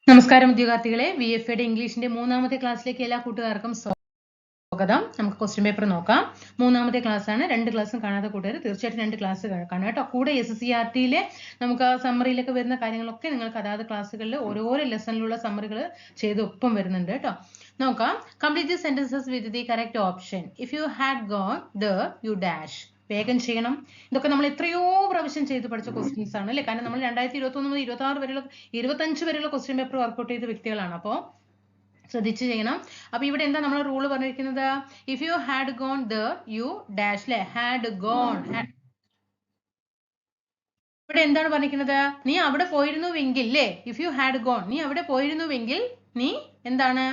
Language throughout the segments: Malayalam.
നമസ്കാരം ഉദ്യോഗാർത്ഥികളെ, VFAയുടെ ഇംഗ്ലീഷിന്റെ മൂന്നാമത്തെ ക്ലാസ്സിലേക്ക് എല്ലാ കൂട്ടുകാർക്കും സ്വാഗതം. നമുക്ക് ക്വസ്റ്റ്യൻ പേപ്പർ നോക്കാം. മൂന്നാമത്തെ ക്ലാസ് ആണ്. 2 ക്ലാസ്സും കാണാത്ത കൂട്ടുകാർ തീർച്ചയായിട്ടും 2 ക്ലാസ് കാണാം കേട്ടോ. കൂടെ SSCRTയിലെ നമുക്ക് സമ്മറിയിലൊക്കെ വരുന്ന കാര്യങ്ങളൊക്കെ നിങ്ങൾക്ക് അതാത് ക്ലാസ്സുകളിൽ ഓരോരോ ലെസണിലുള്ള സമ്മറികൾ ചെയ്ത് ഒപ്പം വരുന്നുണ്ട് കേട്ടോ. നോക്കാം. Complete the sentences with the correct option. If you had gone there you dash. വേഗം ചെയ്യണം. ഇതൊക്കെ നമ്മൾ എത്രയോ പ്രാവശ്യം ചെയ്ത് പഠിച്ച ക്വസ്റ്റ്യൻസ് ആണ് അല്ലേ? കാരണം നമ്മൾ 2021 മുതൽ 26 വരെയുള്ള 25 വരെയുള്ള ക്വസ്റ്റ്യൻ പേപ്പർ വർക്ക്ഔട്ട് ചെയ്ത വ്യക്തികളാണ്. അപ്പോൾ ശ്രദ്ധിച്ച് ചെയ്യണം. അപ്പൊ ഇവിടെ എന്താ നമ്മൾ റൂള് പറഞ്ഞിരിക്കുന്നത്? If you had gone there you dash അല്ലെ? Had gone. ഇവിടെ എന്താണ് പറഞ്ഞിരിക്കുന്നത്? നീ അവിടെ പോയിരുന്നുവെങ്കിൽ അല്ലേ? ഇഫ് യു ഹാഡ് ഗോൺ, നീ അവിടെ പോയിരുന്നുവെങ്കിൽ നീ എന്താണ്?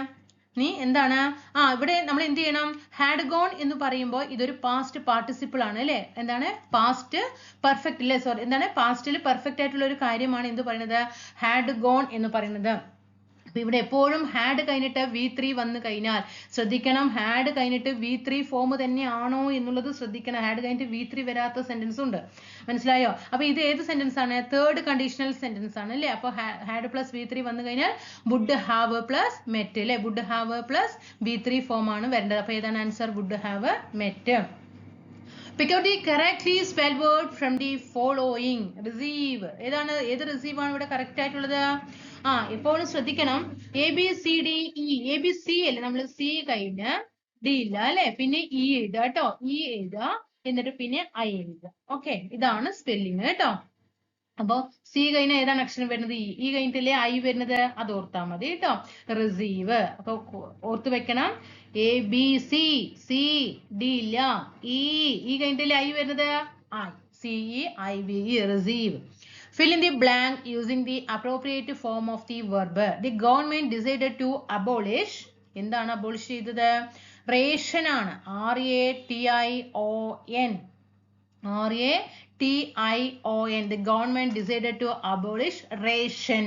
ഇവിടെ നമ്മൾ എന്ത് ചെയ്യണം? ഹാഡ് ഗോൺ എന്ന് പറയുമ്പോൾ ഇതൊരു പാസ്റ്റ് പാർട്ടിസിപ്പിൾ ആണ് അല്ലെ? എന്താണ്? പാസ്റ്റ് പെർഫെക്റ്റ് അല്ലേ? സോറി, എന്താണ്? പാസ്റ്റിൽ പെർഫെക്റ്റ് ആയിട്ടുള്ള ഒരു കാര്യമാണ് എന്ത് പറയുന്നത്? ഹാഡ് ഗോൺ എന്ന് പറയുന്നത്. അപ്പൊ ഇവിടെ എപ്പോഴും ഹാഡ് കഴിഞ്ഞിട്ട് V3 വന്നു കഴിഞ്ഞാൽ ശ്രദ്ധിക്കണം. ഹാഡ് കഴിഞ്ഞിട്ട് V3 ഫോം തന്നെയാണോ എന്നുള്ളത് ശ്രദ്ധിക്കണം. ഹാഡ് കഴിഞ്ഞിട്ട് V3 വരാത്ത സെന്റൻസ് ഉണ്ട്. മനസ്സിലായോ? അപ്പൊ ഇത് ഏത് സെന്റൻസ് ആണ്? തേർഡ് കണ്ടീഷണൽ സെന്റൻസ് ആണ് അല്ലേ? അപ്പൊ ഹാഡ് പ്ലസ് V3 വന്നു കഴിഞ്ഞാൽ വുഡ് ഹാവ് പ്ലസ് മെറ്റ് അല്ലെ? Would have plus V3 form ആണ് വരേണ്ടത്. അപ്പൊ ഏതാണ് answer? Would have met. Pick out the correctly spelled word from the following. Receive. ഏത് receive ആണ് ഇവിടെ കറക്റ്റ് ആയിട്ടുള്ളത്? എപ്പോഴും ശ്രദ്ധിക്കണം. ABCDE. ABC അല്ലേ? നമ്മൾ C കഴിഞ്ഞ് D ഇല്ല അല്ലെ? പിന്നെ E എഴുതുക കേട്ടോ. E എഴുതുക, എന്നിട്ട് പിന്നെ I എഴുതുക. ഓക്കെ, ഇതാണ് സ്പെല്ലിങ് കേട്ടോ. അപ്പൊ C കഴിഞ്ഞ ഏതാണ് അക്ഷരം വരുന്നത്? E കഴിഞ്ഞിട്ടല്ലേ I വരുന്നത്? അത് ഓർത്താൽ മതി കേട്ടോ. റിസീവ്. അപ്പൊ ഓർത്ത് വെക്കണം. ABC, C, D ഇല്ല. E കഴിഞ്ഞിട്ടല്ലേ I വരുന്നത്? I. CEIVE. Receive. Fill in the blank using the appropriate form of the verb. The government decided to abolish. എന്താണ് abolish ചെയ്തത്? റേഷൻ ആണ്. RATION. RATION. The government decided to abolish ration.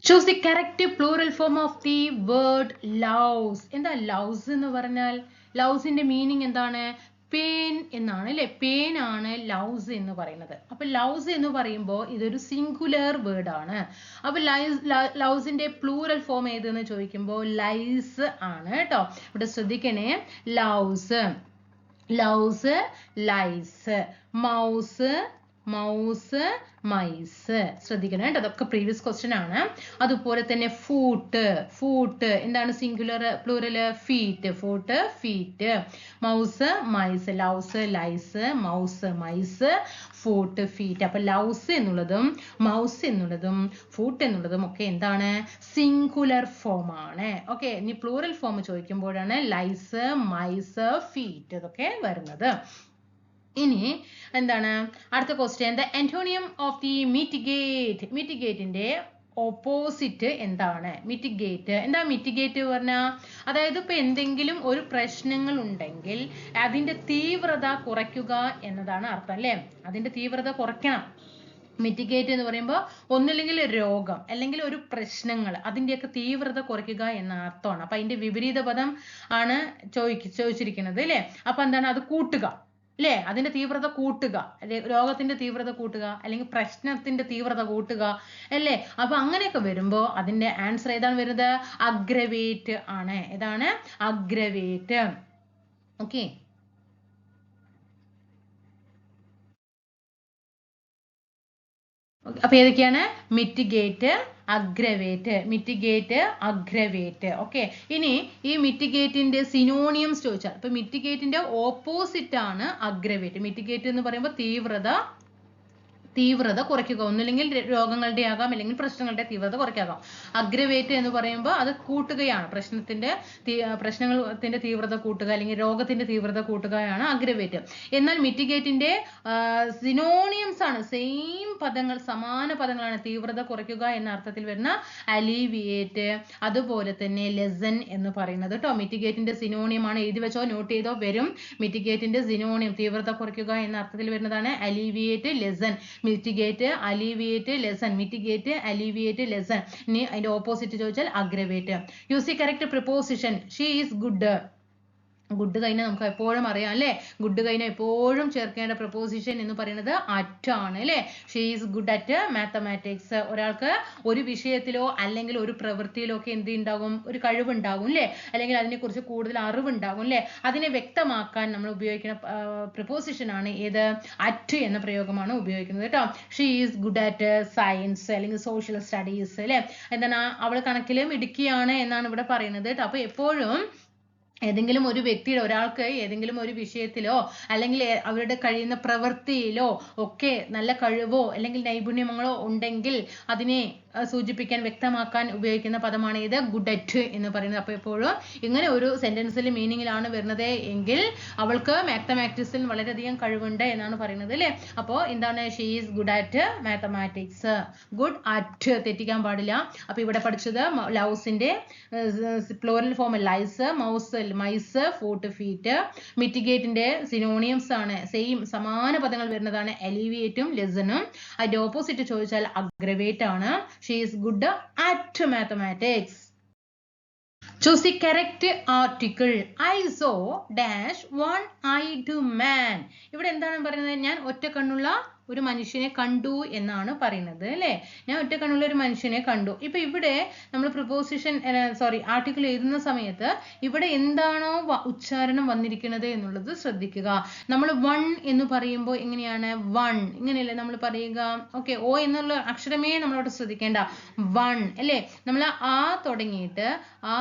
Choose the correct plural form of the word louse. എന്താ louse എന്ന് പറഞ്ഞാൽ? ലൗസിന്റെ മീനിങ് എന്താണ്? പെയിൻ എന്നാണ് അല്ലെ? പെയിൻ ആണ് ലൗസ് എന്ന് പറയുന്നത്. അപ്പൊ ലൗസ് എന്ന് പറയുമ്പോൾ ഇതൊരു സിംഗുലർ വേർഡ് ആണ്. അപ്പൊ ലൗസിന്റെ പ്ലൂറൽ ഫോം ഏതെന്ന് ചോദിക്കുമ്പോൾ ലൈസ് ആണ് കേട്ടോ. ഇവിടെ ശ്രദ്ധിക്കണേ. Louse, louse, lice. Mouse, mouse, mice. ശ്രദ്ധിക്കണം കേട്ടോ. അതൊക്കെ പ്രീവിയസ് ക്വസ്റ്റ്യൻ ആണ്. അതുപോലെ തന്നെ ഫൂട്ട്, ഫൂട്ട് എന്താണ് singular? Plural feet. Foot, feet. Mouse, mice. Louse, lice, mouse, mice, foot, feet. അപ്പൊ ലൗസ് എന്നുള്ളതും മൗസ് എന്നുള്ളതും ഫൂട്ട് എന്നുള്ളതും ഒക്കെ എന്താണ്? സിംഗുലർ ഫോം ആണ്. ഓക്കെ, ഇനി പ്ലൂറൽ ഫോം ചോദിക്കുമ്പോഴാണ് ലൈസ്, മൈസ്, ഫീറ്റ് ഇതൊക്കെ വരുന്നത്. ഇനി എന്താണ് അടുത്ത question? The antonym of the mitigate. മിറ്റിഗേറ്റിന്റെ ഓപ്പോസിറ്റ് എന്താണ്? മിറ്റിഗേറ്റ്. എന്താ മിറ്റിഗേറ്റ് പറഞ്ഞാൽ? അതായത് ഇപ്പൊ എന്തെങ്കിലും ഒരു പ്രശ്നങ്ങൾ ഉണ്ടെങ്കിൽ അതിന്റെ തീവ്രത കുറയ്ക്കുക എന്നതാണ് അർത്ഥം അല്ലേ? അതിന്റെ തീവ്രത കുറയ്ക്കണം. മിറ്റിഗേറ്റ് എന്ന് പറയുമ്പോൾ ഒന്നില്ലെങ്കിൽ രോഗം അല്ലെങ്കിൽ ഒരു പ്രശ്നങ്ങൾ അതിന്റെയൊക്കെ തീവ്രത കുറയ്ക്കുക എന്ന അർത്ഥമാണ്. അപ്പൊ അതിന്റെ വിപരീത പദം ആണ് ചോദിച്ചിരിക്കുന്നത് അല്ലേ? അപ്പൊ എന്താണ്? അത് കൂട്ടുക അല്ലേ? അതിന്റെ തീവ്രത കൂട്ടുക, രോഗത്തിന്റെ തീവ്രത കൂട്ടുക, അല്ലെങ്കിൽ പ്രശ്നത്തിന്റെ തീവ്രത കൂട്ടുക അല്ലേ? അപ്പൊ അങ്ങനെയൊക്കെ വരുമ്പോ അതിന്റെ ആൻസർ ഏതാണ് വരുന്നത്? അഗ്രവേറ്റ് ആണ്. ഏതാണ്? അഗ്രവേറ്റ്. ഓക്കെ, അപ്പൊ ഏതൊക്കെയാണ്? Mitigate, aggravate. Mitigate, aggravate. Okay, ഇനി ഈ മിറ്റിഗേറ്റിന്റെ സിനോണിയംസ് ചോദിച്ചാൽ, ഇപ്പൊ മിറ്റിഗേറ്റിന്റെ ഓപ്പോസിറ്റ് ആണ് അഗ്രവേറ്റ്. മിറ്റിഗേറ്റ് എന്ന് പറയുമ്പോൾ തീവ്രത കുറയ്ക്കുക. ഒന്നില്ലെങ്കിൽ രോഗങ്ങളുടെ ആകാം, അല്ലെങ്കിൽ പ്രശ്നങ്ങളുടെ തീവ്രത കുറയ്ക്കാകാം. അഗ്രവേറ്റ് എന്ന് പറയുമ്പോൾ അത് കൂട്ടുകയാണ്. പ്രശ്നത്തിന്റെ തീവ്രത കൂട്ടുക അല്ലെങ്കിൽ രോഗത്തിന്റെ തീവ്രത കൂട്ടുകയാണ് അഗ്രവേറ്റ്. എന്നാൽ മിറ്റിഗേറ്റിന്റെ സിനോണിയംസ് ആണ്, സെയിം പദങ്ങൾ, സമാന പദങ്ങളാണ്. തീവ്രത കുറയ്ക്കുക എന്ന അർത്ഥത്തിൽ വരുന്ന അലീവിയേറ്റ്, അതുപോലെ തന്നെ ലെസൺ എന്ന് പറയുന്നത് കേട്ടോ. മിറ്റിഗേറ്റിന്റെ സിനോണിയം ആണ്. എഴുതി വെച്ചോ, നോട്ട് ചെയ്തോ, വരും. മിറ്റിഗേറ്റിന്റെ സിനോണിയം തീവ്രത കുറയ്ക്കുക എന്ന അർത്ഥത്തിൽ വരുന്നതാണ് അലീവിയേറ്റ്, lesson. Mitigate, അലീവിയേറ്റ്, lesson. Mitigate, അലീവിയേറ്റ്, lesson. ഇനി അതിന്റെ ഓപ്പോസിറ്റ് ചോദിച്ചാൽ aggravate. Use the correct preposition. She is good. Good കഴിഞ്ഞ നമുക്ക് എപ്പോഴും അറിയാം അല്ലേ, ഗുഡ് കഴിഞ്ഞ എപ്പോഴും ചേർക്കേണ്ട പ്രപ്പോസിഷൻ എന്ന് പറയുന്നത് അറ്റ് ആണ് അല്ലേ. She is good at mathematics. ഒരാൾക്ക് ഒരു വിഷയത്തിലോ അല്ലെങ്കിൽ ഒരു പ്രവൃത്തിയിലോ ഒക്കെ എന്ത് ഉണ്ടാകും, ഒരു കഴിവുണ്ടാകും അല്ലേ, അല്ലെങ്കിൽ അതിനെക്കുറിച്ച് കൂടുതൽ അറിവുണ്ടാകും അല്ലേ. അതിനെ വ്യക്തമാക്കാൻ നമ്മൾ ഉപയോഗിക്കുന്ന പ്രപ്പോസിഷൻ ആണ് ഏത്, അറ്റ് എന്ന പ്രയോഗമാണ് ഉപയോഗിക്കുന്നത് കേട്ടോ. She is good at science അല്ലെങ്കിൽ സോഷ്യൽ സ്റ്റഡീസ് അല്ലേ. എന്താണ്, അവൾ കണക്കിലും മിടുക്കിയാണ് എന്നാണ് ഇവിടെ പറയുന്നത് കേട്ടോ. അപ്പൊ എപ്പോഴും ഏതെങ്കിലും ഒരു വ്യക്തിയുടെ, ഒരാൾക്ക് ഏതെങ്കിലും ഒരു വിഷയത്തിലോ അല്ലെങ്കിൽ അവരുടെ കഴിയുന്ന പ്രവൃത്തിയിലോ ഒക്കെ നല്ല കഴിവോ അല്ലെങ്കിൽ നൈപുണ്യമോ ഉണ്ടെങ്കിൽ അതിനെ സൂചിപ്പിക്കാൻ വ്യക്തമാക്കാൻ ഉപയോഗിക്കുന്ന പദമാണ് ഇത് ഗുഡ് അറ്റ് എന്ന് പറയുന്നത്. അപ്പോൾ എപ്പോഴും ഇങ്ങനെ ഒരു സെന്റൻസിൽ മീനിങ്ങിലാണ് വരുന്നത് എങ്കിൽ അവൾക്ക് മാത്തമാറ്റിക്സിൽ വളരെയധികം കഴിവുണ്ട് എന്നാണ് പറയുന്നത് അല്ലേ. അപ്പോൾ എന്താണ്, she is good at mathematics. Good at തെറ്റിക്കാൻ പാടില്ല. അപ്പോൾ ഇവിടെ പഠിച്ചത് ലൗസിന്റെ plural form lice, mouse mice, foot feet. മിറ്റിഗേറ്റിന്റെ സിനോണിയംസ് ആണ്, സെയിം സമാന പദങ്ങൾ വരുന്നതാണ് എലിവിയേറ്റും ലെസണും. അതിന്റെ ഓപ്പോസിറ്റ് ചോദിച്ചാൽ അഗ്രവേറ്റ് ആണ്. She is good at mathematics. Choose the correct article. I saw dash one-eyed man. ഇവിടെ എന്താണ് പറയുന്നത്, ഞാൻ ഒറ്റ കണ്ണുള്ള ഒരു മനുഷ്യനെ കണ്ടു എന്നാണ് പറയുന്നത് അല്ലേ. ഞാൻ ഒറ്റ കണ്ണുള്ള ഒരു മനുഷ്യനെ കണ്ടു. ഇപ്പൊ ഇവിടെ നമ്മൾ പ്രിപ്പോസിഷൻ ആർട്ടിക്കിൾ എഴുതുന്ന സമയത്ത് ഇവിടെ എന്താണോ ഉച്ചാരണം വന്നിരിക്കുന്നത് എന്നുള്ളത് ശ്രദ്ധിക്കുക. നമ്മൾ വൺ എന്ന് പറയുമ്പോൾ എങ്ങനെയാണ്, വൺ ഇങ്ങനെയല്ലേ നമ്മൾ പറയുക. ഓക്കെ, ഓ എന്നുള്ള അക്ഷരമേ നമ്മളോട് ശ്രദ്ധിക്കേണ്ട, വൺ അല്ലേ. നമ്മൾ ആ തുടങ്ങിയിട്ട് ആ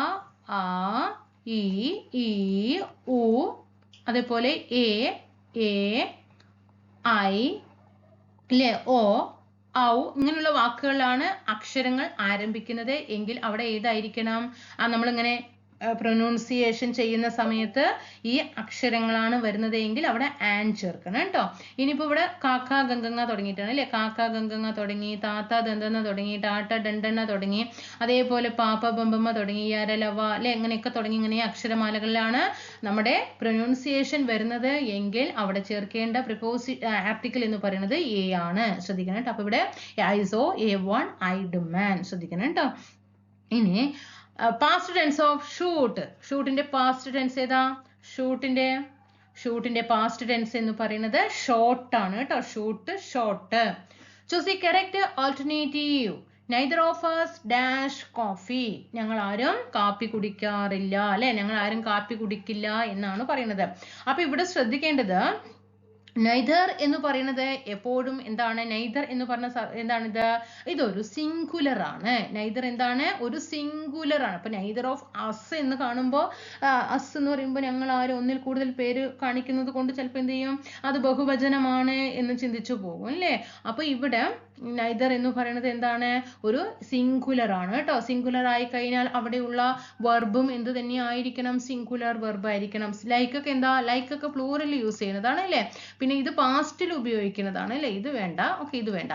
ഇ ഈ ഉ അതേപോലെ എ ഐ അല്ലേ, ഓ ഔ ഇങ്ങനെയുള്ള വാക്കുകളിലാണ് അക്ഷരങ്ങൾ ആരംഭിക്കുന്നത് എങ്കിൽ അവിടെ ഏതായിരിക്കണം, നമ്മളിങ്ങനെ പ്രൊനൗൺസിയേഷൻ ചെയ്യുന്ന സമയത്ത് ഈ അക്ഷരങ്ങളാണ് വരുന്നത് എങ്കിൽ അവിടെ ആൻ ചേർക്കണം കേട്ടോ. ഇനിയിപ്പോ ഇവിടെ കാക്ക ഗംഗങ്ങ തുടങ്ങിയിട്ടാണ് അല്ലെ, കാക്ക ഗംഗങ്ങ തുടങ്ങി, താത്ത ദന്തന്ന തുടങ്ങി, ടാട്ട ഡണ്ടെണ്ണ തുടങ്ങി, അതേപോലെ പാപ്പ ബമ്പമ്മ തുടങ്ങി, യരലവ അല്ലെ, എങ്ങനെയൊക്കെ തുടങ്ങി ഇങ്ങനെ അക്ഷരമാലകളിലാണ് നമ്മുടെ പ്രൊനൗൺസിയേഷൻ വരുന്നത് എങ്കിൽ അവിടെ ചേർക്കേണ്ട ആർട്ടിക്കിൾ എന്ന് പറയുന്നത് എ ആണ്. ശ്രദ്ധിക്കണം കേട്ടോ. അപ്പൊ ഇവിടെ I saw a one-eyed man ശ്രദ്ധിക്കണം കേട്ടോ. ഇനി പാസ്റ്റ് ടെൻസ് ഓഫ് ഷൂട്ട്. ഷൂട്ടിന്റെ പാസ്റ്റ് ടെൻസ് ഏതാ, ഷൂട്ടിന്റെ പാസ്റ്റ് ടെൻസ് എന്ന് പറയുന്നത് ഷോട്ട് ആണ് കേട്ടോ. Shoot, shot. Choose the correct alternative. neither of us dash coffee. ഞങ്ങൾ ആരും കാപ്പി കുടിക്കാറില്ല അല്ലെ, ഞങ്ങൾ ആരും കാപ്പി കുടിക്കില്ല എന്നാണ് പറയുന്നത്. അപ്പൊ ഇവിടെ ശ്രദ്ധിക്കേണ്ടത് neither എന്ന് പറയുന്നത് എപ്പോഴും എന്താണ്, neither എന്ന് പറഞ്ഞ എന്താണിത്, ഇതൊരു സിംഗുലർ ആണ്. neither എന്താണ്, ഒരു സിംഗുലർ ആണ്. അപ്പൊ neither of us എന്ന് കാണുമ്പോൾ us എന്ന് പറയുമ്പോൾ ഞങ്ങൾ ആരും ഒന്നിൽ കൂടുതൽ പേര് കാണിക്കുന്നത് കൊണ്ട് ചിലപ്പോൾ എന്ത് ചെയ്യും, അത് ബഹുവചനമാണ് എന്ന് ചിന്തിച്ചു പോകും അല്ലേ. അപ്പൊ ഇവിടെ neither എന്ന് പറയുന്നത് എന്താണ്, ഒരു സിംഗുലർ ആണ് കേട്ടോ. സിംഗുലർ ആയി കഴിഞ്ഞാൽ അവിടെയുള്ള വെർബും എന്ത് തന്നെ ആയിരിക്കണം, സിംഗുലർ വെർബ് ആയിരിക്കണം. ലൈക്ക് ഒക്കെ എന്താ, ലൈക്ക് ഒക്കെ പ്ലൂറൽ യൂസ് ചെയ്യുന്നതാണ് അല്ലേ. പിന്നെ ഇത് പാസ്റ്റിൽ ഉപയോഗിക്കുന്നതാണ് അല്ലേ, ഇത് വേണ്ട. ഓക്കെ, ഇത് വേണ്ട.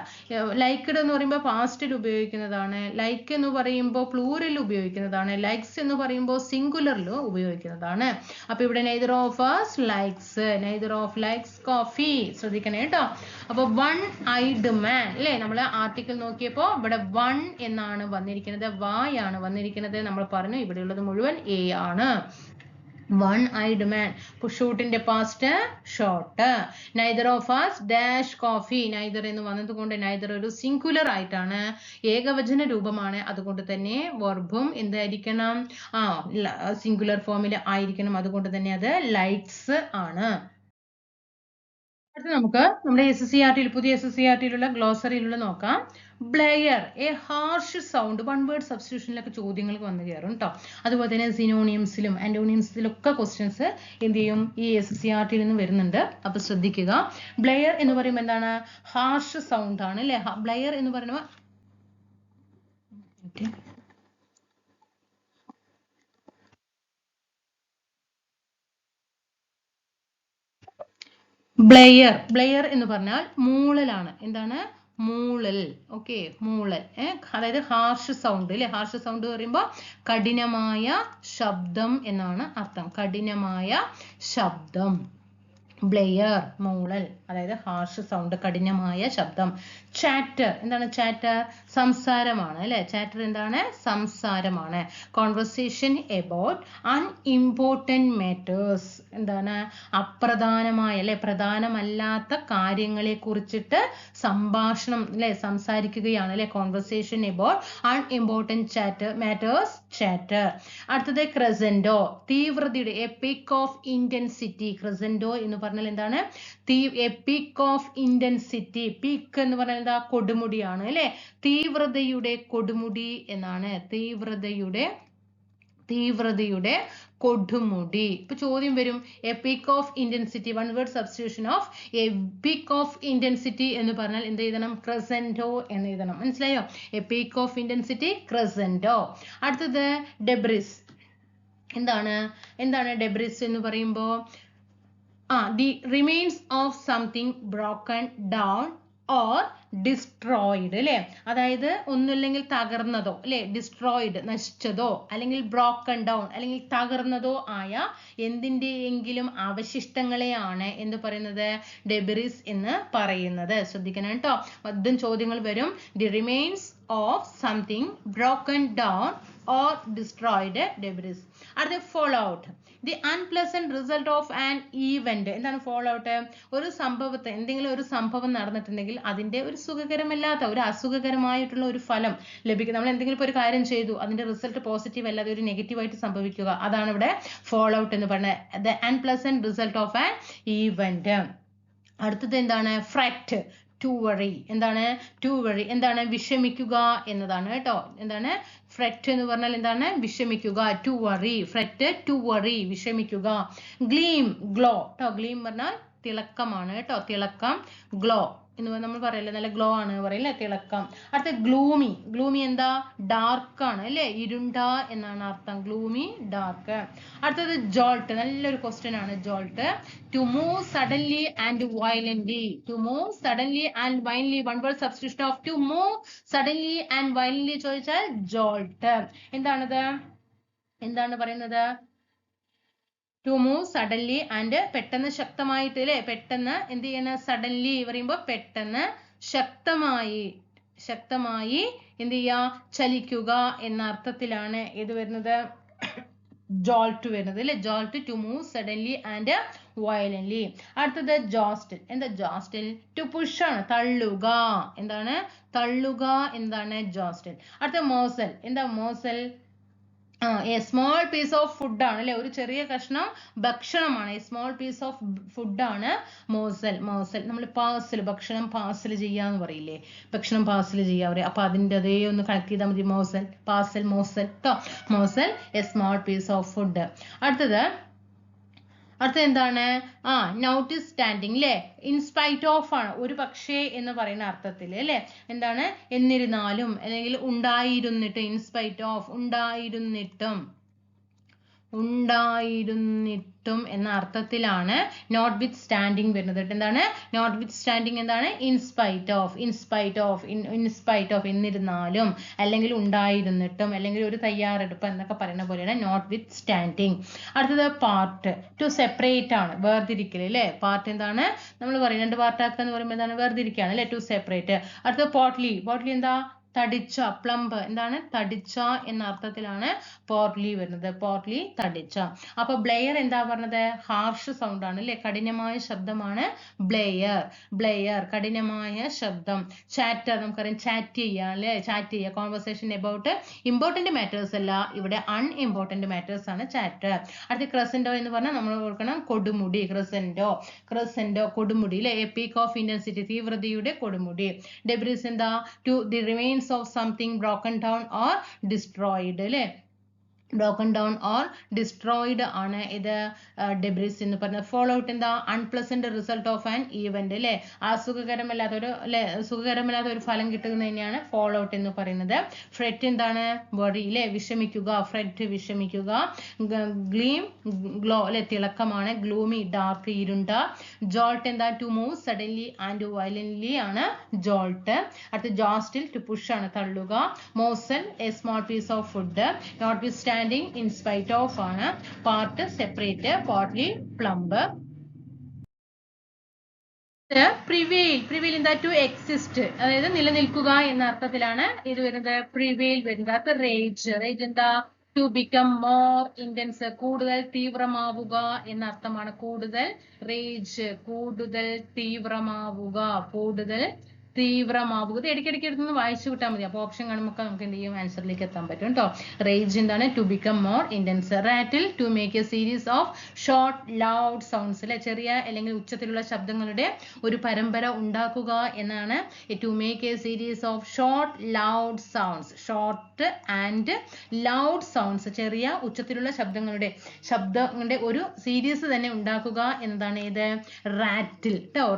ലൈക്ക്ഡ് എന്ന് പറയുമ്പോൾ പാസ്റ്റിൽ ഉപയോഗിക്കുന്നതാണ്, ലൈക്ക് എന്ന് പറയുമ്പോൾ പ്ലൂറൽ ഉപയോഗിക്കുന്നതാണ്, ലൈക്സ് എന്ന് പറയുമ്പോൾ സിംഗുലറിൽ ഉപയോഗിക്കുന്നതാണ്. അപ്പൊ ഇവിടെ neither of us likes, neither of likes coffee ശ്രദ്ധിക്കണേ കേട്ടോ. അപ്പൊ one-eyed man അല്ലേ, നമ്മൾ ആർട്ടിക്കിൾ നോക്കിയപ്പോ ഇവിടെ വൺ എന്നാണ് വന്നിരിക്കുന്നത്, വായാണ് വന്നിരിക്കുന്നത്. നമ്മൾ പറഞ്ഞു ഇവിടെയുള്ളത് മുഴുവൻ എ ആണ്. one-eyed man. ഷൂട്ടിന്റെ past shot. neither of us dash coffee. neither എന്ന് വന്നതുകൊണ്ട് neither ഒരു സിംഗുലർ ആയിട്ടാണ്, ഏകവചന രൂപമാണ്. അതുകൊണ്ട് തന്നെ വെർബും എന്തായിരിക്കണം, സിംഗുലർ ഫോമിൽ ആയിരിക്കണം. അതുകൊണ്ട് തന്നെ അത് ലൈക്സ് ആണ്. അടുത്ത നമുക്ക് നമ്മുടെ പുതിയ SSCRT ഗ്ലോസറിയിലുള്ള നോക്കാം. Blare, a harsh sound. One word സബ്സ്റ്റിറ്റ്യൂഷനിലൊക്കെ ചോദ്യങ്ങൾക്ക് വന്നു കയറും കേട്ടോ. അതുപോലെ തന്നെ സിനോണിയംസിലും ആന്റോണിയംസിലും ഒക്കെ ക്വസ്റ്റ്യൻസ് എന്ത് ചെയ്യും, ഈ SSCRTയിൽ നിന്ന് വരുന്നുണ്ട്. അപ്പൊ ശ്രദ്ധിക്കുക. ബ്ലെയർ എന്ന് പറയുമ്പോൾ എന്താണ്, ഹാർഷ് സൗണ്ട് ആണ് അല്ലെ. ബ്ലെയർ എന്ന് പറയുമ്പോൾ ബ്ലെയർ എന്ന് പറഞ്ഞാൽ മൂളലാണ്. എന്താണ്, മൂളൽ. ഓക്കെ, മൂളൽ. അതായത് ഹാർഷ് സൗണ്ട് അല്ലെ. ഹാർഷ് സൗണ്ട് പറയുമ്പോൾ കഠിനമായ ശബ്ദം എന്നാണ് അർത്ഥം. കഠിനമായ ശബ്ദം. ബ്ലെയർ മൂളൽ, അതായത് ഹാർഷ് സൗണ്ട്, കഠിനമായ ശബ്ദം. ചാറ്റർ എന്താണ്? ചാറ്റർ സംസാരമാണ് അല്ലെ. ചാറ്റർ എന്താണ്? സംസാരമാണ്. കോൺവെർസേഷൻ എബൌട്ട് അൺഇമ്പോർട്ടൻറ്റ് മാറ്റേഴ്സ്, എന്താണ്? അപ്രധാനമായ അല്ലെ പ്രധാനമല്ലാത്ത കാര്യങ്ങളെ കുറിച്ചിട്ട് സംഭാഷണം അല്ലെ സംസാരിക്കുകയാണ് അല്ലെ. Conversation about unimportant matters chatter. അടുത്തത് ക്രസൻഡോ, തീവ്രതയുടെ, a peak of intensity. Crescendo എന്ന് പറഞ്ഞാൽ എന്താണ്? A peak of intensity. Peak എന്ന് പറഞ്ഞാൽ എന്താ? കൊടുമുടിയാണ് അല്ലെ. തീവ്രതയുടെ കൊടുമുടി എന്നാണ്. തീവ്രതയുടെ കൊടുമുടി. ഇപ്പൊ ചോദ്യം വരും, A peak of intensity, one word substitution of A peak of intensity എന്ന് പറഞ്ഞാൽ എന്ത് എഴുതണം? ക്രസൻഡോ എന്ന് എഴുതണം. മനസ്സിലായോ? A peak of intensity, crescendo. അടുത്തത് ഡെബ്രിസ്. എന്താണ് ഡെബ്രിസ് എന്ന് പറയുമ്പോൾ? the remains of something broken down or destroyed അല്ലെ. അതായത് ഒന്നുമില്ലെങ്കിൽ തകർന്നതോ അല്ലെ, ഡിസ്ട്രോയിഡ് നശിച്ചതോ, അല്ലെങ്കിൽ ബ്രോക്കൺ ഡൗൺ അല്ലെങ്കിൽ തകർന്നതോ ആയ എന്തിൻ്റെയെങ്കിലും അവശിഷ്ടങ്ങളെയാണ് എന്ത് പറയുന്നത്? ഡെബ്രിസ് എന്ന് പറയുന്നത്. ശ്രദ്ധിക്കണം കേട്ടോ, അതും ചോദ്യങ്ങൾ വരും. The remains of something broken down or destroyed, debris. അടുത്ത fallout, the unpleasant result of an event. എന്താണ് fallout? ഒരു സംഭവത്തെ, എന്തെങ്കിലും ഒരു സംഭവം നടന്നിട്ടുണ്ടെങ്കിൽ അതിന്റെ ഒരു സുഖകരമല്ലാത്ത, ഒരു അസുഖകരമായിട്ടുള്ള ഒരു ഫലം ലഭിക്കും. നമ്മൾ എന്തെങ്കിലും ഒരു കാര്യം ചെയ്തു, അതിന്റെ റിസൾട്ട് പോസിറ്റീവ് അല്ലാതെ ഒരു നെഗറ്റീവ് ആയിട്ട് സംഭവിക്കുക, അതാണ് ഇവിടെ fallout എന്ന് പറയുന്നത്. the unpleasant result of an event. അടുത്തത് എന്താണ്? fret, to worry. എന്താണ്? to worry എന്താണ്? വിഷമിക്കുക എന്നതാണ് കേട്ടോ. എന്താണ്? fret എന്ന് പറഞ്ഞാൽ എന്താണ്? വിഷമിക്കുക. to worry, fret, to worry, വിഷമിക്കുക. gleam, glow കേട്ടോ. gleam പറഞ്ഞാൽ തിളക്കമാണ് കേട്ടോ. തിളക്കം, glow എന്ന് നമ്മൾ പറയല്ലേ, നല്ല ഗ്ലോ ആണ് പറയില്ലേ, തിളക്കം. അടുത്ത ഗ്ലൂമി. ഗ്ലൂമി എന്താ? ഡാർക്ക് ആണ് അല്ലെ, ഇരുണ്ട എന്നാണ് അർത്ഥം. Gloomy, dark. അടുത്തത് ജോൾട്ട്, നല്ലൊരു ക്വസ്റ്റ്യൻ ആണ് jolt. To move suddenly and violently. To move suddenly and violently, one word substitution of to move suddenly and violently ചോദിച്ചാൽ ജോൾട്ട്. എന്താണ് പറയുന്നത്? ടു മൂവ് സഡൻലി ആൻഡ് പെട്ടെന്ന് ശക്തമായിട്ട് അല്ലെ, പെട്ടെന്ന് എന്ത് ചെയ്യണം? സഡൻലി പറയുമ്പോൾ പെട്ടെന്ന് ശക്തമായി എന്ത് ചെയ്യാ? ചലിക്കുക എന്ന അർത്ഥത്തിലാണ് ഇത് വരുന്നത്, ജോൾട്ട് വരുന്നത് അല്ലെ. Jolt, to move suddenly and violently. അടുത്തത് ജോസ്റ്റിൽ. എന്താ ജോസ്റ്റിൽ? ടു പുഷ് ആണ്, തള്ളുക. എന്താണ്? തള്ളുക എന്താണ് ജോസ്റ്റിൽ. അടുത്ത മോസൽ. എന്താ morsel? A small piece of food ആണ് അല്ലെ, ഒരു ചെറിയ കഷ്ണം ഭക്ഷണമാണ്. A small piece of food ആണ് മോസൽ. നമ്മൾ പാഴ്സൽ, ഭക്ഷണം പാഴ്സൽ ചെയ്യാന്ന് പറയില്ലേ, ഭക്ഷണം പാഴ്സൽ ചെയ്യാ പറയാം. അപ്പൊ അതിൻ്റെ അതേ ഒന്ന് കണക്ട് ചെയ്താൽ മതി. മോസൽ, പാഴ്സൽ, മോസൽ കേട്ടോ. Morsel, a small piece of food. അടുത്തത് എന്താണ്? നോട്ട് സ്റ്റാൻഡിങ് അല്ലെ, ഇൻസ്പൈറ്റ് ഓഫ് ആണ്, ഒരു പക്ഷേ എന്ന് പറയുന്ന അർത്ഥത്തിൽ അല്ലെ. എന്താണ്? എന്നിരുന്നാലും അല്ലെങ്കിൽ ഉണ്ടായിരുന്നിട്ട്, ഇൻസ്പൈറ്റ് ഓഫ് ഉണ്ടായിരുന്നിട്ടും എന്ന അർത്ഥത്തിലാണ് നോട്ട് വിത്ത് സ്റ്റാൻഡിങ് വരുന്നത്. എന്താണ്? നോട്ട് വിത്ത് സ്റ്റാൻഡിങ് എന്താണ്? ഇൻസ്പൈറ്റ് ഓഫ് എന്നിരുന്നാലും, അല്ലെങ്കിൽ ഉണ്ടായിരുന്നിട്ടും, അല്ലെങ്കിൽ ഒരു തയ്യാറെടുപ്പ് എന്നൊക്കെ പറയുന്ന പോലെയാണ് നോട്ട് വിത്ത് സ്റ്റാൻഡിങ്. അടുത്തത് പാർട്ട്. ടു സെപ്പറേറ്റ് ആണ്, വേർതിരിക്കൽ അല്ലെ. പാർട്ട് എന്താണ്? നമ്മൾ പറയും രണ്ട് പാർട്ടാക്കുക എന്ന് പറയുമ്പോൾ എന്താണ്? വേർതിരിക്കുകയാണ് അല്ലെ, ടു സെപ്പറേറ്റ്. അടുത്തത് പോർട്ട്ലി. എന്താ? തടിച്ച, പ്ലംബ്. എന്താണ്? തടിച്ച എന്ന അർത്ഥത്തിലാണ് പോർട്ട്ലി വരുന്നത്. പോർട്ട്ലി, തടിച്ച. അപ്പൊ ബ്ലെയർ എന്താ പറഞ്ഞത്? ഹാർഷ് സൗണ്ട് ആണ് അല്ലെ, കഠിനമായ ശബ്ദമാണ് ബ്ലെയർ, കഠിനമായ ശബ്ദം. ചാറ്റർ, നമുക്കറിയാം ചാറ്റ് ചെയ്യുക അല്ലെ, ചാറ്റ് ചെയ്യുക. കോൺവെർസേഷൻ എബൌട്ട് ഇമ്പോർട്ടന്റ് മാറ്റേഴ്സ് അല്ല, ഇവിടെ അൺഇമ്പോർട്ടന്റ് മാറ്റേഴ്സ് ആണ് ചാറ്റർ. അടുത്ത ക്രസൻഡോ എന്ന് പറഞ്ഞാൽ നമ്മൾ ഓർക്കണം കൊടുമുടി. ക്രസൻഡോ കൊടുമുടി അല്ലെ, എ പീക്ക് ഓഫ് ഇന്റൻസിറ്റി, തീവ്രതയുടെ കൊടുമുടി. ഡെബ്രിസ് എന്താ? To the remains of something broken down or destroyed അല്ലെ. broken down or destroyed ആണ് ഇത് ഡെബ്രിസ് എന്ന് പറഞ്ഞത്. fallout എന്താ? Unpleasant result of an event അല്ലെ, സുഖകരമല്ലാത്ത ഒരു ഫലം കിട്ടുന്നതിനെയാണ് fallout എന്ന് പറയുന്നത്. fret എന്താണ്? worry അല്ലെ, വിഷമിക്കുക. fret, വിഷമിക്കുക. gleam, glow അല്ലെ, തിളക്കമാണ്. gloomy, dark, ഇരുണ്ട. jolt എന്താ? to move suddenly and violently ആണ് jolt. അടുത്ത jostle, to push ആണ്, തള്ളുക. morsel, a small piece of food. notwithstanding, in spite of ആണ്. part, separate, partly, plumb. Prevail എന്താ ടു എക്സിസ്റ്റ്, അതായത് നിലനിൽക്കുക എന്ന അർത്ഥത്തിലാണ് ഇത് വരുന്നത്. പ്രിവെയിൽ വരുന്നത്. അപ്പൊ റേജ് എന്താ ടു ബിക്കം മോർ ഇന്റൻസ്, കൂടുതൽ തീവ്രമാവുക എന്ന അർത്ഥമാണ്. കൂടുതൽ റേജ്, കൂടുതൽ തീവ്രമാവുക, കൂടുതൽ തീവ്രമാവുക. ഇത് ഇടയ്ക്കിടയ്ക്ക് എടുത്ത് വായിച്ചു വിട്ടാൽ മതി. അപ്പോൾ ഓപ്ഷൻ കാണുമ്പോൾ നമുക്ക് എന്ത് ചെയ്യും, ആൻസറിലേക്ക് എത്താൻ പറ്റും കേട്ടോ. റേജ് എന്താണ് to become more intense. Rattle to make a series of short loud sounds, അല്ലെ ചെറിയ അല്ലെങ്കിൽ ഉച്ചത്തിലുള്ള ശബ്ദങ്ങളുടെ ഒരു പരമ്പര ഉണ്ടാക്കുക എന്നാണ്. To make a series of short loud sounds, short and loud sounds, ചെറിയ ഉച്ചത്തിലുള്ള ശബ്ദങ്ങളുടെ ഒരു സീരീസ് തന്നെ ഉണ്ടാക്കുക എന്നതാണ് ഇത് റാറ്റിൽ കേട്ടോ.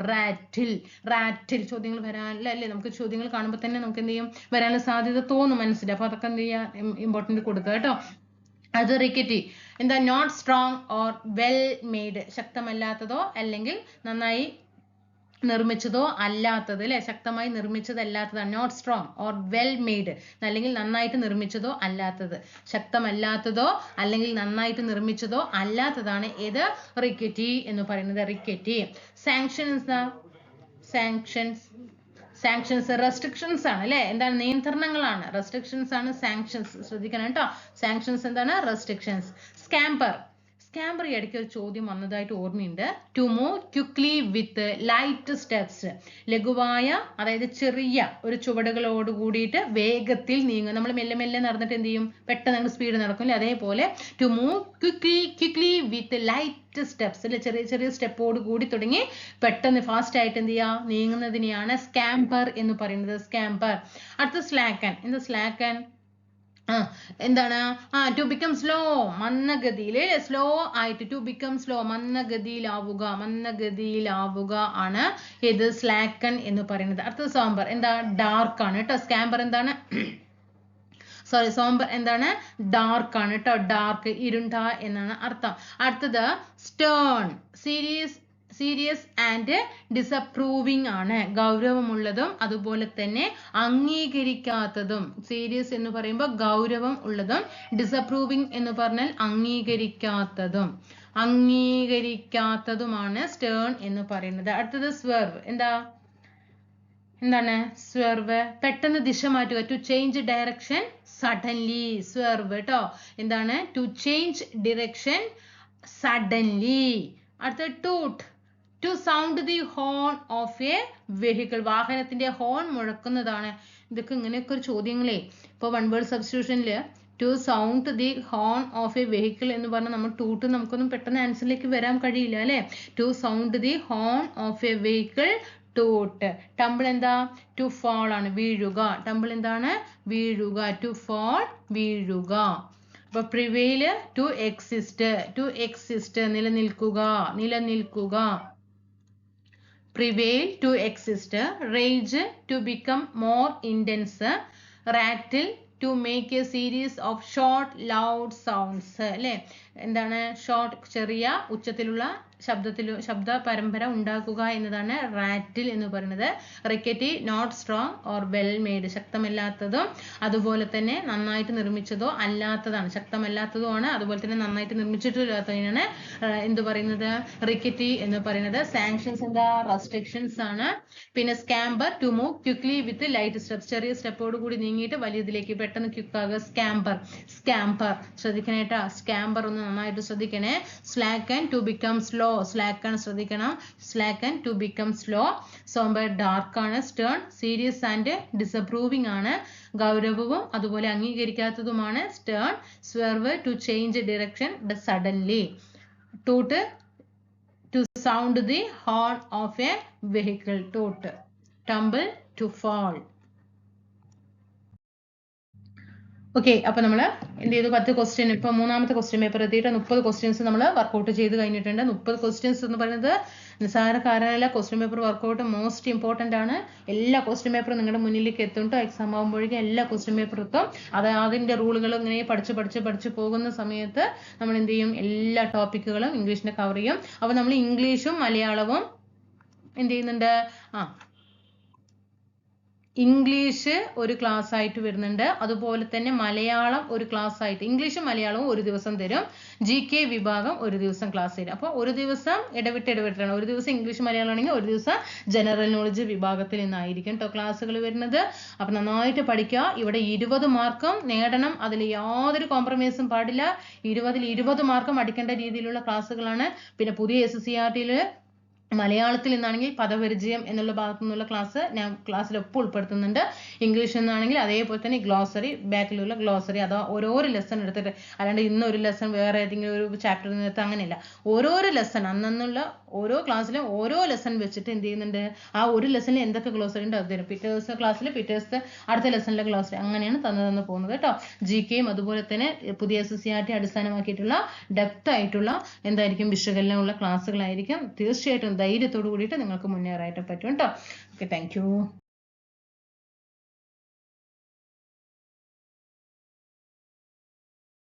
റാറ്റിൽ ചോദ്യങ്ങൾ വരാൻ അല്ലേ, നമുക്ക് ചോദ്യങ്ങൾ കാണുമ്പോൾ തന്നെ നമുക്ക് എന്ത് ചെയ്യും, വരാനുള്ള സാധ്യത തോന്നും മനസ്സിൽ. അപ്പൊ അതൊക്കെ എന്ത് ചെയ്യാ, ഇമ്പോർട്ടന്റ് കൊടുക്കുക കേട്ടോ. അത് റിക്കറ്റി എന്താ not strong or well made, ശക്തമല്ലാത്തതോ അല്ലെങ്കിൽ നന്നായി നിർമ്മിച്ചതോ അല്ലാത്തത്, അല്ലെ ശക്തമായി നിർമ്മിച്ചതല്ലാത്തതാണ് not strong or well made, അല്ലെങ്കിൽ നന്നായിട്ട് നിർമ്മിച്ചതോ അല്ലാത്തത്. ശക്തമല്ലാത്തതോ അല്ലെങ്കിൽ നന്നായിട്ട് നിർമ്മിച്ചതോ അല്ലാത്തതാണ് ഏത് റിക്കറ്റി എന്ന് പറയുന്നത്. റിക്കറ്റി. സാങ്ഷൻസ് റെസ്ട്രിക്ഷൻസ് ആണ് അല്ലെ, എന്താണ് നിയന്ത്രണങ്ങളാണ്. റെസ്ട്രിക്ഷൻസ് ആണ് സാങ്ഷൻസ്, ശ്രദ്ധിക്കണം കേട്ടോ. സാങ്ഷൻസ് എന്താണ്, റെസ്ട്രിക്ഷൻസ്. സ്കാമ്പർ ഈ ഇടയ്ക്ക് ഒരു ചോദ്യം വന്നതായിട്ട് ഓർമ്മയുണ്ട്. To move quickly with light steps, ലഘുവായ അതായത് ചെറിയ ഒരു ചുവടുകളോട് കൂടിയിട്ട് വേഗത്തിൽ നീങ്ങുക. നമ്മൾ മെല്ലെ മെല്ലെ നടന്നിട്ട് എന്ത് ചെയ്യും, പെട്ടെന്ന് സ്പീഡ് നടക്കും അല്ലേ, അതേപോലെ to move quickly with light steps, അല്ലെ ചെറിയ ചെറിയ സ്റ്റെപ്പോട് കൂടി തുടങ്ങി പെട്ടെന്ന് ഫാസ്റ്റ് ആയിട്ട് എന്ത് ചെയ്യുക, നീങ്ങുന്നതിനെയാണ് സ്കാമ്പർ എന്ന് പറയുന്നത്. സ്കാമ്പർ. അടുത്ത സ്ലാക്കൻ. എന്താ സ്ലാക്കൻ, എന്താണ് ടു ബിക്കം സ്ലോ, മന്ദഗതിയിൽ സ്ലോ ആയിട്ട് ടു ബിക്കം സ്ലോ, മന്ദഗതിയിലാവുക ആണ് ഇത് സ്ലാക്കൻ എന്ന് പറയുന്നത്. അടുത്തത് സോംബർ. എന്താ ഡാർക്ക് ആണ് കേട്ടോ. സ്കാമ്പർ എന്താണ് സോംബർ എന്താണ്, ഡാർക്ക് ആണ് കേട്ടോ. ഡാർക്ക്, ഇരുണ്ട എന്നാണ് അർത്ഥം. അടുത്തത് സ്റ്റേൺ, സീരിയസ് ആൻഡ് ഡിസപ്രൂവിംഗ് ആണ്, ഗൗരവമുള്ളതും അതുപോലെ തന്നെ അംഗീകരിക്കാത്തതും. സീരിയസ് എന്ന് പറയുമ്പോൾ ഗൗരവം ഉള്ളതും, ഡിസപ്രൂവിംഗ് എന്ന് പറഞ്ഞാൽ അംഗീകരിക്കാത്തതുമാണ് സ്റ്റേൺ എന്ന് പറയുന്നത്. അടുത്തത് സ്വേർവ്. എന്താണ് സ്വേർവ്, പെട്ടെന്ന് ദിശ മാറ്റുക. To change direction suddenly, swerve കേട്ടോ. എന്താണ് ടു ചേഞ്ച് ഡിറക്ഷൻ സഡൻലി. അടുത്ത toot, to sound the horn of a vehicle, വാഹനത്തിന്റെ ഹോൺ മുഴക്കുന്നതാണ്. ഇതൊക്കെ ഇങ്ങനെയൊക്കെ ഒരു ചോദ്യങ്ങളെ ഇപ്പോൾ വൺ വേർഡ് സബ്സ്റ്റിറ്റ്യൂഷനിൽ to sound the horn of a vehicle എന്ന് പറഞ്ഞാൽ നമ്മൾ ടൂട്ട് നമുക്കൊന്നും പെട്ടെന്ന് ആൻസറിലേക്ക് വരാൻ കഴിയില്ല അല്ലെ. To sound the horn of a vehicle, toot. Tumble എന്താ, ടു ഫാൾ ആണ്, വീഴുക. ടംബിൾ എന്താണ്, വീഴുക. ടു ഫാൾ, വീഴുക. അപ്പൊ പ്രിവെയിൽ ടു എക്സിസ്റ്റ്, നിലനിൽക്കുക. Prevail to exist. Rage to become more intense. Rattle to make a series of short loud sounds, അല്ലെ എന്താണ് ഷോർട്ട്, ചെറിയ ഉച്ചത്തിലുള്ള ശബ്ദ പരമ്പര ഉണ്ടാക്കുക എന്നതാണ് റാറ്റിൽ എന്ന് പറയുന്നത്. Rickety not strong or well made, ശക്തമല്ലാത്തതും അതുപോലെ തന്നെ നന്നായിട്ട് നിർമ്മിച്ചതോ അല്ലാത്തതാണ്. ശക്തമല്ലാത്തതുമാണ്, അതുപോലെ തന്നെ നന്നായിട്ട് നിർമ്മിച്ചിട്ടില്ലാത്തതിനാണ് എന്ത് പറയുന്നത്, റിക്കറ്റി എന്ന് പറയുന്നത്. സാങ്ഷൻസ് എന്താ, റെസ്ട്രിക്ഷൻസ് ആണ്. പിന്നെ scamper to move quickly with light steps, ചെറിയ സ്റ്റെപ്പോട് കൂടി നീങ്ങിയിട്ട് വലിയതിലേക്ക് പെട്ടെന്ന് ക്വിക്കാകുക. സ്കാമ്പർ ശ്രദ്ധിക്കണേട്ടാ, സ്കാമ്പർ ഒന്ന് നന്നായിട്ട് ശ്രദ്ധിക്കണേ. Slacken to become slow, slacken ശ്രദ്ധിക്കണം. Slacken to become slow. Sombre dark ആണ്. സ്റ്റേൺ സീരിയസ് ആൻഡ് ഡിസപ്രൂവിംഗ് ആണ്, ഗൗരവവും അതുപോലെ അംഗീകരിക്കാത്തതുമാണ് stern. Swerve to change direction suddenly. Toot to sound the horn of a vehicle, toot. Tumble to fall. Okay, അപ്പൊ നമ്മൾ എന്ത് ചെയ്തു, 10 ക്വസ്റ്റ്യൻ, ഇപ്പൊ മൂന്നാമത്തെ ക്വസ്റ്റ്യൻ പേപ്പർ എത്തിയിട്ട് 30 ക്വസ്റ്റ്യൻസ് നമ്മൾ വർക്കൗട്ട് ചെയ്ത് കഴിഞ്ഞിട്ടുണ്ട്. 30 ക്വസ്റ്റ്യൻസ് എന്ന് പറയുന്നത് നിസ്സാരക്കാരനല്ല. Question paper workout most important ആണ്. എല്ലാ ക്വസ്റ്റ്യൻ പേപ്പറും നിങ്ങളുടെ മുന്നിലേക്ക് എത്തും കേട്ടോ. എക്സാം ആകുമ്പോഴേക്കും എല്ലാ ക്വസ്റ്റ്യൻ പേപ്പർ എത്തും. അതിന്റെ റൂളുകൾ ഇങ്ങനെ പഠിച്ച് പോകുന്ന സമയത്ത് നമ്മൾ എന്ത് ചെയ്യും, എല്ലാ ടോപ്പിക്കുകളും ഇംഗ്ലീഷിനെ കവർ ചെയ്യും. അപ്പൊ നമ്മൾ ഇംഗ്ലീഷും മലയാളവും എന്ത് ചെയ്യുന്നുണ്ട്, ഇംഗ്ലീഷ് ഒരു ക്ലാസ് ആയിട്ട് വരുന്നുണ്ട്. അതുപോലെ തന്നെ മലയാളം ഒരു ക്ലാസ് ആയിട്ട്, ഇംഗ്ലീഷും മലയാളവും ഒരു ദിവസം തരും. GK വിഭാഗം ഒരു ദിവസം ക്ലാസ് തരും. അപ്പോൾ ഒരു ദിവസം ഇടവിട്ടിട്ടാണ്. ഒരു ദിവസം ഇംഗ്ലീഷ് മലയാളം ആണെങ്കിൽ ഒരു ദിവസം ജനറൽ നോളജ് വിഭാഗത്തിൽ നിന്നായിരിക്കും കേട്ടോ ക്ലാസ്സുകൾ വരുന്നത്. അപ്പം നന്നായിട്ട് പഠിക്കുക. ഇവിടെ 20 മാർക്കും നേടണം. അതിൽ യാതൊരു കോംപ്രമൈസും പാടില്ല. 20ൽ 20 മാർക്കും അടിക്കേണ്ട രീതിയിലുള്ള ക്ലാസ്സുകളാണ്. പിന്നെ പുതിയ SSCRT-യിൽ മലയാളത്തിൽ നിന്നാണെങ്കിൽ പദപരിചയം എന്നുള്ള ഭാഗത്തു നിന്നുള്ള ക്ലാസ് ഞാൻ ക്ലാസ്സിൽ ഒപ്പം ഉൾപ്പെടുത്തുന്നുണ്ട്. ഇംഗ്ലീഷിൽ നിന്നാണെങ്കിൽ അതേപോലെ തന്നെ ഗ്ലോസറി, ബാക്കിലുള്ള ഗ്ലോസറി, അഥവാ ഓരോരോ ലെസൺ എടുത്തിട്ട്, അല്ലാണ്ട് ഇന്നൊരു ലെസൺ വേറെ ഏതെങ്കിലും ഒരു ചാപ്റ്ററിൽ നിന്ന് അങ്ങനെയല്ല. ഓരോരോ ലെസൺ അന്നുള്ള ഓരോ ക്ലാസ്സിലും ഓരോ ലെസൺ വെച്ചിട്ട് എന്ത് ചെയ്യുന്നുണ്ട്, ആ ഒരു ലെസണിൽ എന്തൊക്കെ ഗ്ലോസറി ഉണ്ട് അത് തരും. പിറ്റേ ദിവസം ക്ലാസ്സിൽ പിറ്റേ ദിവസത്തെ അടുത്ത ലെസണിലെ ഗ്ലോസറി, അങ്ങനെയാണ് തന്നു പോകുന്നത് കേട്ടോ. GKയും അതുപോലെ തന്നെ പുതിയ SSCRT അടിസ്ഥാനമാക്കിയിട്ടുള്ള ഡെപ്ത് ആയിട്ടുള്ള എന്തായിരിക്കും വിശകലനമുള്ള ക്ലാസ്സുകളായിരിക്കും. തീർച്ചയായിട്ടും ധൈര്യത്തോടു കൂടിയിട്ട് നിങ്ങൾക്ക് മുന്നേറാനായിട്ട് പറ്റും കേട്ടോ. Okay, thank you.